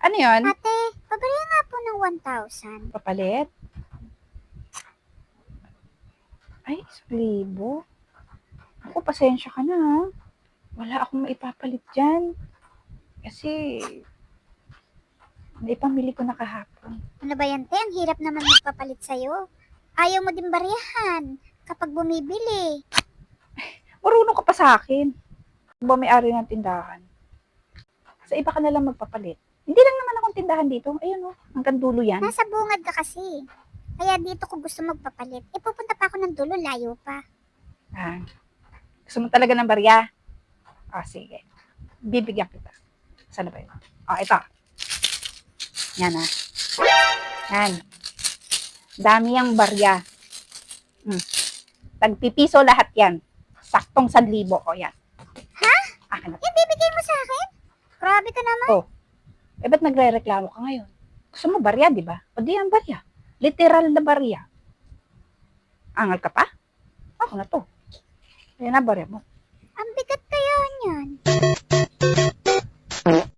Ano yun? Ate, pabili nga po ng 1,000. Papalit? Ay, 1,000. Ako, pasensya ka na ha. Wala akong maipapalit dyan. Kasi, naipamili ko na kahapon. Ano ba yan, te? Ang hirap naman magpapalit sa'yo. Ayaw mo din bariyahan kapag bumibili. Marunong ka pa sa akin. Ba may-ari ng tindahan? Sa iba ka na lang magpapalit. Hindi lang naman akong tindahan dito. Ayun oh, hanggang dulo yan. Nasa bungad ka kasi. Kaya dito ko gusto magpapalit. Pupunta pa ako ng dulo, layo pa. Ah, gusto mo talaga ng barya? Sige. Bibigyan kita. Saan na ba yun? Ito. Yan Yan. Dami yung barya. Tagpipiso lahat yan. Saktong 1,000. Yan. Ha? Akin na. Yan bibigay mo sa akin? Grabe ka naman. Ba't nagre-reklamo ka ngayon? Gusto mo barya, di ba? O di yan barya. Literal na barya. Angal ka pa? Ako na to. Ayan na barya mo.